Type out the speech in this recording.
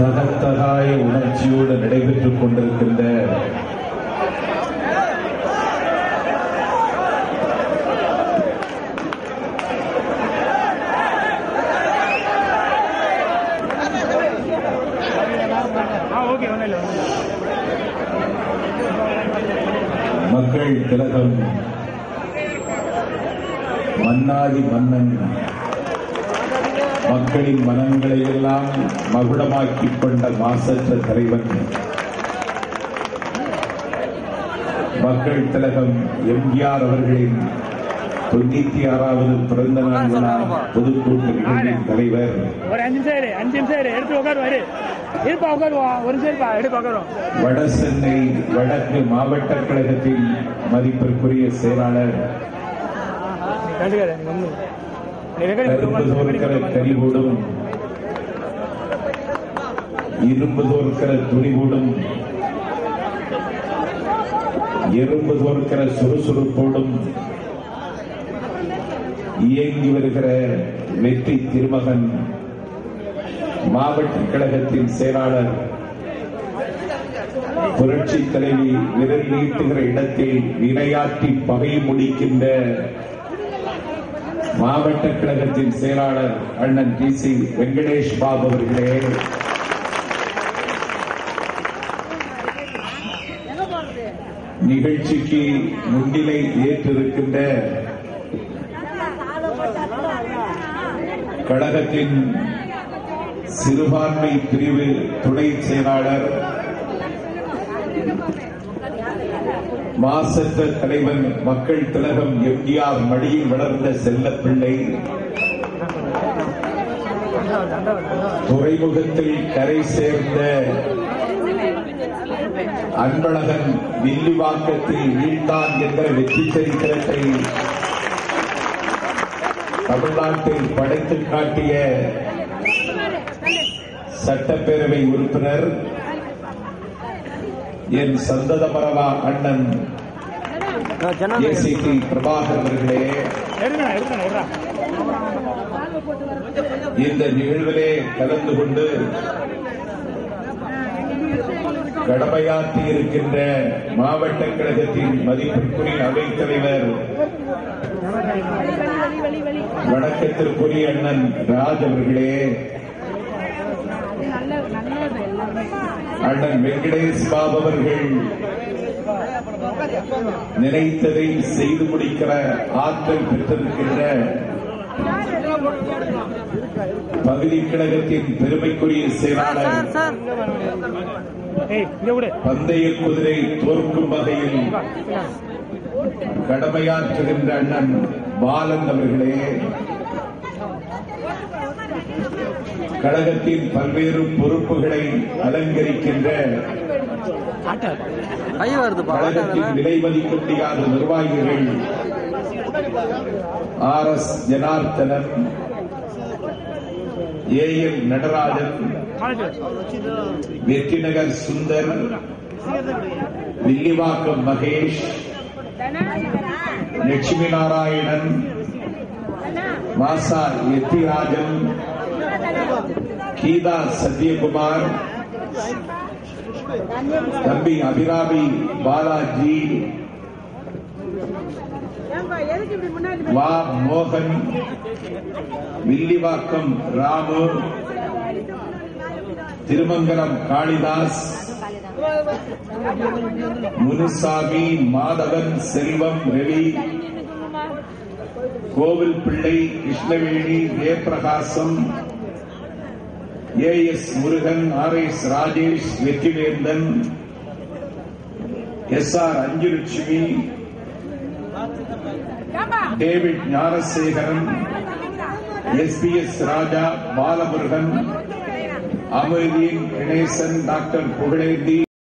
தகத்தகாய உணர்ச்சியோடு நடைபெற்றுக் கொண்டிருக்கின்ற மக்கள் திலகம் மன்னாதி மன்னன் மக்களின் மனங்களை எல்லாம் மகுடமாக்கிக் கொண்ட மாசற்ற தலைவன் மக்கள் திலகம் எம்ஜிஆர் அவர்களின் 96வது பிறந்த நாள் விழா பொதுக்கூட்ட நிகழ்வின் தலைவர் வடசென்னை வடக்கு மாவட்ட கழகத்தின் மதிப்பிற்குரிய செயலாளர் கரும்பு தோற்கிற கனிவோடும் இரும்பு தோற்கிற துணிவோடும் எறும்பு தோற்கிற சுறுசுறுப்போடும் இயங்கி வருகிற வெற்றி திருமகன் மாவட்ட கழகத்தின் செயலாளர் புரட்சி தலைவி விரல் நீட்டுகிற இடத்தில் வினையாற்றி பகை முடிக்கின்ற மாவட்ட கழகத்தின் செயலாளர் அண்ணன் TC வெங்கடேஷ் பாபு அவர்களே, நிகழ்ச்சிக்கு முன்னிலை ஏற்றிருக்கின்ற கழகத்தின் சிறுபான்மை பிரிவு துணை செயலாளர் மாசற்ற தலைவன் மக்கள் திலகம் எம்ஜிஆர் மடியில் வளர்ந்த செல்லப்பிள்ளை, துறைமுகத்தில் கரை சேர்ந்த அன்பழகன் வில்லிவாக்கத்தில் வீழ்ந்தான் என்ற வெற்றி சரித்திரத்தை தமிழ்நாட்டில் படைத்து காட்டிய சட்டப்பேரவை உறுப்பினர் என் சந்தத மரவா அண்ணன் ACT பிரபாகர் அவர்களே, இந்த நிகழ்விலே கலந்து கொண்டு கடமையாற்றி இருக்கின்ற மாவட்ட கழகத்தின் மதிப்பிற்குரிய அவைத் தலைவர் வணக்கத்திற்குரிய அண்ணன் ராஜ் அவர்களே, அண்ணன் வெங்கடேஷ் பாபு அவர்கள் நினைத்ததை செய்து முடிக்கிற ஆற்றல் பெற்றிருக்கின்ற பகுதி கழகத்தின் பெருமைக்குரிய செயலாளர் பந்தய குதிரை தோற்கும் வகையில் கடமையாற்றுகின்ற அண்ணன் பாலன் அவர்களே, கழகத்தின் பல்வேறு பொறுப்புகளை அலங்கரிக்கின்ற கழகத்தின் விலை மதிக்க முடியாத நிர்வாகிகள் RS ஜனார்த்தனன், AL நடராஜன், வெற்றிநகர் சுந்தர், வில்லிவாக்கம் மகேஷ், லட்சுமி நாராயணன், மாசா எத்திராஜன், கீதா சத்யகுமார், தம்பி அபிராமி பாலாஜி, வா மோகன், வில்லிவாக்கம் ராமு, திருமங்கலம் காளிதாஸ், முனுசாமி, மாதவன், செல்வம், Ravi, Kovil Pillai, Krishnaveni, Jayaprakasam, AS Murugan, RS Rajesh, Vetrivendhan, SR Anjulakshmi, David Gnanasekaran, SPS Raja, Balamurugan, Amardeen Ganesan, doctor Pugazhendhi,